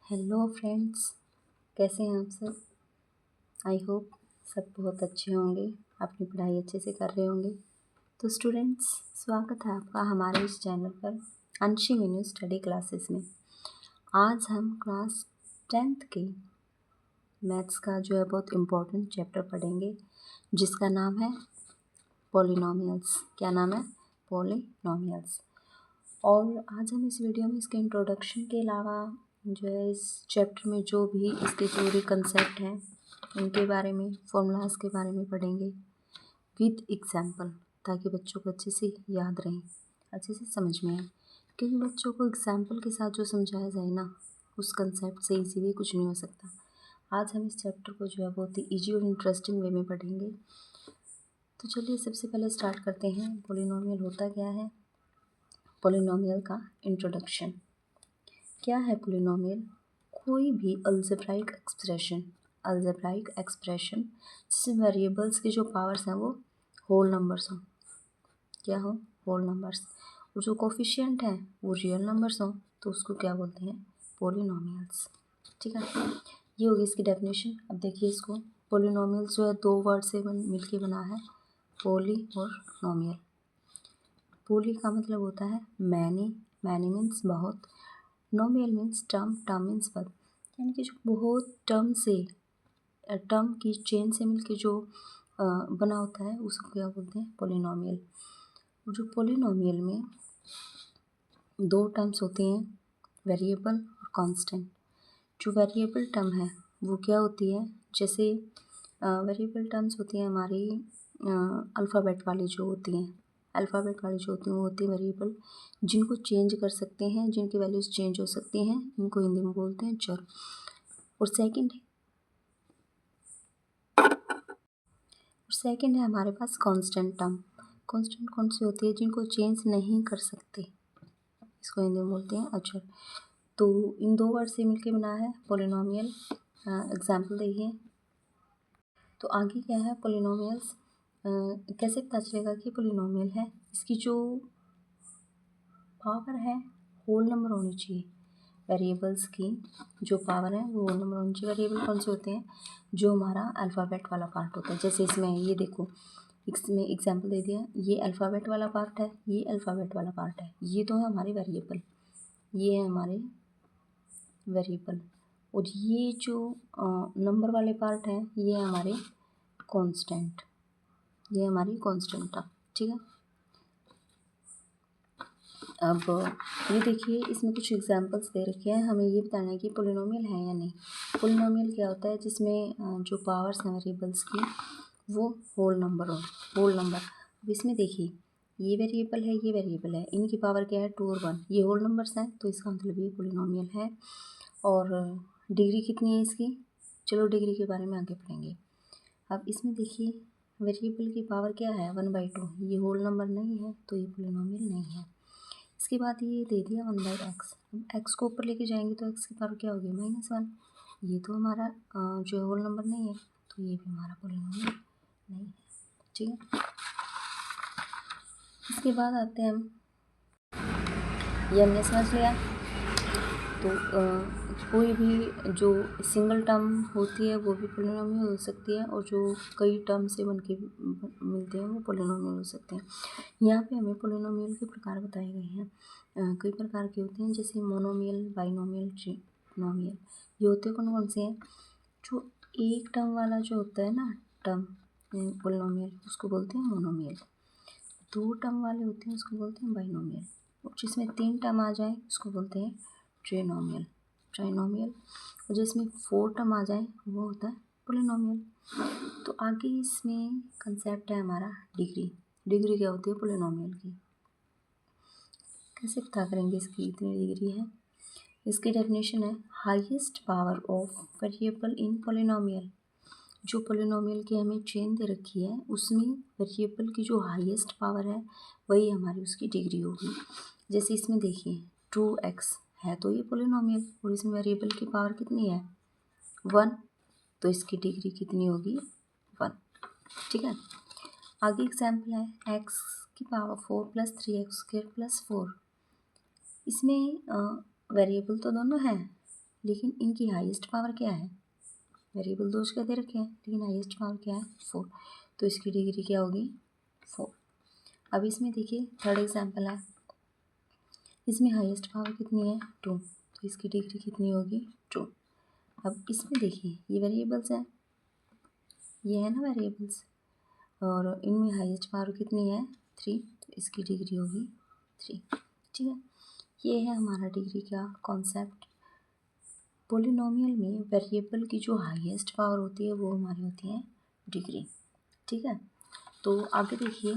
Hello friends, कैसे हैं आप सब। आई होप सब बहुत अच्छे होंगे, अपनी पढ़ाई अच्छे से कर रहे होंगे। तो स्टूडेंट्स, स्वागत है आपका हमारे इस चैनल पर अंशी मीनू स्टडी क्लासेस में। आज हम क्लास 10th के मैथ्स का जो है बहुत इम्पोर्टेंट चैप्टर पढ़ेंगे, जिसका नाम है पॉलिनोमियल्स। क्या नाम है? पॉलिनोमियल्स। और आज हम इस वीडियो में इसके इंट्रोडक्शन के अलावा जो है इस चैप्टर में जो भी इसके पूरे कंसेप्ट हैं उनके बारे में, फॉर्मूलाज के बारे में पढ़ेंगे विद एग्जाम्पल, ताकि बच्चों को अच्छे से याद रहें, अच्छे से समझ में आए। क्योंकि बच्चों को एग्जाम्पल के साथ जो समझाया जाए ना, उस कंसेप्ट से इजीली कुछ नहीं हो सकता। आज हम इस चैप्टर को जो है बहुत ही ईजी और इंटरेस्टिंग वे में पढ़ेंगे। तो चलिए सबसे पहले स्टार्ट करते हैं। पॉलिनोमियल होता क्या है? पॉलिनोमियल का इंट्रोडक्शन। क्या है पॉलिनोमियल? कोई भी अल्जेब्राइक एक्सप्रेशन जिसमें वेरिएबल्स की जो पावर्स हैं वो होल नंबर्स हों। क्या हो? Whole numbers. और जो कोफिशिएंट हैं वो रियल नंबर्स हों, तो उसको क्या बोलते हैं? पॉलिनोमियल्स। ठीक है, ये होगी इसकी डेफिनेशन। अब देखिए इसको, पॉलिनोमियल्स जो है दो वर्ड से मिलके बना है, पॉली और नोमियल। पॉली का मतलब होता है मैनी मीन्स बहुत, नोमियल मीन्स टर्म मीन्स पद। यानी कि जो बहुत टर्म की चेन से मिलके जो बना होता है उसको क्या बोलते हैं? पॉलिनोमियल। जो पॉलिनोमियल में दो टर्म्स होते हैं, वेरिएबल और कांस्टेंट। जो वेरिएबल टर्म है वो क्या होती है? जैसे वेरिएबल टर्म्स होती हैं हमारी अल्फ़ाबेट वाली जो होती हैं, वो होती है वेरिएबल, जिनको चेंज कर सकते हैं, जिनकी वैल्यूज़ चेंज हो सकती हैं, इनको हिंदी में बोलते हैं चर। और सेकंड है हमारे पास कांस्टेंट टर्म। कांस्टेंट कौन सी होती है? जिनको चेंज नहीं कर सकते, इसको हिंदी में बोलते हैं अचर। तो इन दो वर्ड से मिलके बना है पॉलिनोमियल। एग्जाम्पल देखिए। तो आगे क्या है? पॉलिनोमियल्स कैसे पता चलेगा कि पॉलिनोमियल है? इसकी जो पावर है होल नंबर होनी चाहिए। वेरिएबल्स की जो पावर है वो होल नंबर होनी चाहिए। वेरिएबल कौन से होते हैं? जो हमारा अल्फ़ाबेट वाला पार्ट होता है। जैसे इसमें ये देखो, इसमें एग्जाम्पल दे दिया, ये अल्फ़ाबेट वाला पार्ट है, ये अल्फ़ाबेट वाला पार्ट है, ये तो है हमारे वेरिएबल, ये है हमारे वेरिएबल। और ये जो नंबर वाले पार्ट हैं ये है हमारे कांस्टेंट, ये हमारी कांस्टेंट टर्म। ठीक है, अब ये देखिए इसमें कुछ एग्जांपल्स दे रखे हैं, हमें ये बताना है कि पॉलिनोमियल है या नहीं। पॉलिनोमियल क्या होता है? जिसमें जो पावर्स हैं वेरिएबल्स की वो होल नंबर हो, होल नंबर। अब इसमें देखिए ये वेरिएबल है, ये वेरिएबल है, इनकी पावर क्या है? 2 और 1, ये होल नंबर्स हैं, तो इसका मतलब ये पॉलिनोमियल है। और डिग्री कितनी है इसकी? चलो डिग्री के बारे में आगे पढ़ेंगे। अब इसमें देखिए वेरिएबल की पावर क्या है? 1/2। ये होल नंबर नहीं है, तो ये पॉलिनोमियल नहीं है। इसके बाद ये दे दिया 1/x। एक्स को ऊपर लेके जाएंगे तो एक्स की पावर क्या होगी? -1। ये तो हमारा जो होल नंबर नहीं है, तो ये भी हमारा पॉलिनोमियल नहीं है। ठीक है, इसके बाद आते हैं हम, ये हमने समझ लिया। तो कोई भी जो सिंगल टर्म होती है वो भी पॉलिनोमियल हो सकती है, और जो कई टर्म से बन के मिलते हैं वो पॉलिनोमियल हो सकते हैं। यहाँ पे हमें पॉलिनोमियल के प्रकार बताए गए हैं। कई प्रकार के होते हैं, जैसे मोनोमियल, बाइनोमियल, ट्रिनोमियल। ये होते कौन कौन से हैं? जो एक टर्म वाला जो होता है ना टर्म पॉलिनोमियल, उसको बोलते हैं मोनोमियल। 2 टर्म वाले होते हैं उसको बोलते हैं बाइनोमियल। और जिसमें 3 टर्म आ जाए उसको बोलते हैं ट्राइनोमियल। और जिसमें 4 टर्म आ जाए वो होता है पॉलिनोमियल। तो आगे इसमें कंसेप्ट है हमारा डिग्री। डिग्री क्या होती है पॉलिनोमियल की? कैसे पता करेंगे इसकी इतनी डिग्री है? इसकी डेफिनेशन है highest power of variable in polynomial. जो पॉलिनोमियल की हमें चेन दे रखी है उसमें वेरिएबल की जो हाईएस्ट पावर है वही हमारी उसकी डिग्री होगी। जैसे इसमें देखिए 2x है तो ये पॉलिनोमियल, और इसमें वेरिएबल की पावर कितनी है? 1, तो इसकी डिग्री कितनी होगी? 1। ठीक है, आगे एग्जाम्पल है x की पावर 4 + 3x² + 4। इसमें वेरिएबल तो दोनों हैं, लेकिन इनकी हाईएस्ट पावर क्या है, वेरिएबल दो उसके दे रखे हैं लेकिन हाईएस्ट पावर क्या है 4, तो इसकी डिग्री क्या होगी 4। अब इसमें देखिए थर्ड एग्जाम्पल है, इसमें हाईएस्ट पावर कितनी है 2, तो इसकी डिग्री कितनी होगी 2। अब इसमें देखिए ये वेरिएबल्स हैं, ये है ना वेरिएबल्स, और इनमें हाईएस्ट पावर कितनी है 3, तो इसकी डिग्री होगी 3। ठीक है, ये है हमारा डिग्री का कॉन्सेप्ट। पोलिनोमियल में वेरिएबल की जो हाईएस्ट पावर होती है वो हमारी होती है डिग्री। ठीक है, तो आगे देखिए,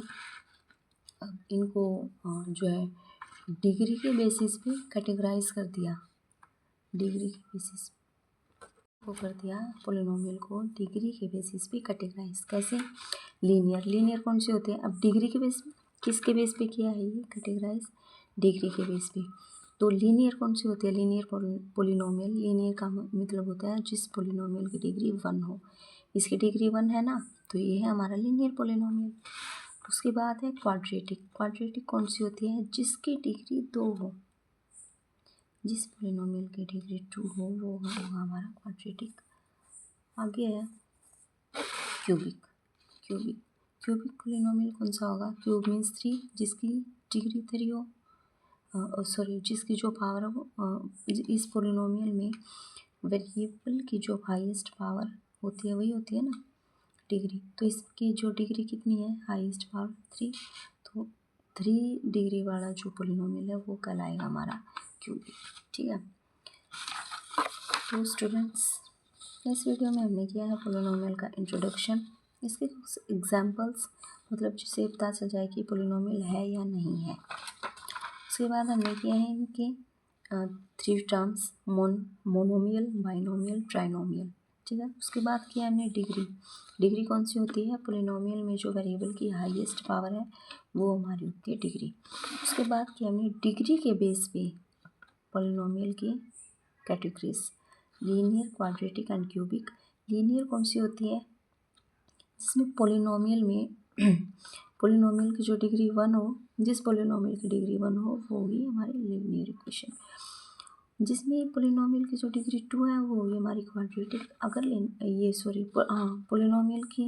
अब इनको जो है डिग्री के बेसिस पे कैटेगराइज कर दिया, डिग्री के बेसिस को कर दिया पोलिनोमियल को डिग्री के बेसिस पे कैटेगराइज। कैसे, लीनियर कौन से होते हैं, अब डिग्री के बेस किसके बेस पे किया है ये कैटेगराइज, डिग्री के बेस पे। तो लीनियर कौन से होते हैं, लीनियर पोलिनोमियल, लीनियर का मतलब होता है जिस पोलिनोमियल की डिग्री 1 हो, इसकी डिग्री 1 है ना, तो ये है हमारा लीनियर पोलिनोमियल। उसके बाद है क्वाड्रेटिक कौन सी होती है, जिसकी डिग्री 2 हो, जिस पोलिनोमियल की डिग्री 2 हो वो होगा हमारा क्वाड्रेटिक। आगे है क्यूबिक पोलिनोमियल कौन सा होगा, क्यूब मीन्स 3, जिसकी डिग्री 3 हो, सॉरी जिसकी जो पावर है वो इस पोलिनोमियल में वेरिएबल की जो हाईएस्ट पावर होती है वही होती है ना डिग्री, तो इसकी जो डिग्री कितनी है हाईएस्ट पावर 3, तो 3 डिग्री वाला जो पोलिनोमियल है वो कहलाएगा हमारा क्यूबिक। ठीक है, तो स्टूडेंट्स इस वीडियो में हमने किया है पोलिनोमियल का इंट्रोडक्शन, इसके कुछ एग्जांपल्स, मतलब जिससे पता चल जाए कि पोलिनोमियल है या नहीं है। उसके बाद हमने किए हैं इनके 3 टर्म्स, मोनोमियल, बाइनोमियल, ट्राइनोमियल। ठीक है, उसके बाद किया हमने डिग्री कौन सी होती है, पोलिनोमियल में जो वेरिएबल की हाईएस्ट पावर है वो हमारी होती है डिग्री। उसके बाद किया हमने डिग्री के बेस पे पोलिनोमियल की categories, linear, quadratic and cubic. Linear कौन सी होती है, जिसमें पोलिनोमियल में पोलिनोमियल की जो डिग्री 1 हो, जिस पोलिनोमियल की डिग्री 1 हो वो होगी हमारी लीनियर इक्वेशन। जिसमें पोलिनोमियल की जो डिग्री 2 है वो होगी हमारी क्वाड्रेटिक। अगर पोलिनोमियल की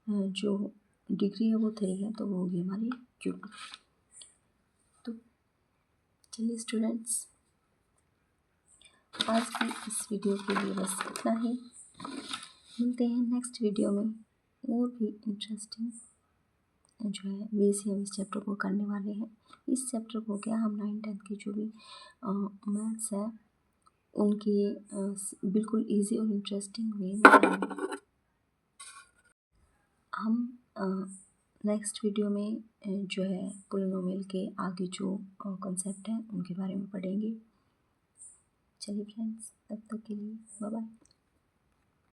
जो डिग्री है वो 3 है तो वो होगी हमारी क्यूबिक। तो चलिए स्टूडेंट्स, आज की इस वीडियो के लिए बस इतना ही, मिलते हैं नेक्स्ट वीडियो में और भी इंटरेस्टिंग जो है वे से हम इस चैप्टर को करने वाले हैं। इस चैप्टर को क्या हम 9-10 की जो भी मैथ्स है उनकी बिल्कुल इजी और इंटरेस्टिंग वे में हम नेक्स्ट वीडियो में जो है पोलिनोमियल के आगे जो कॉन्सेप्ट हैं उनके बारे में पढ़ेंगे। चलिए फ्रेंड्स, तब तक के लिए बाय बाय।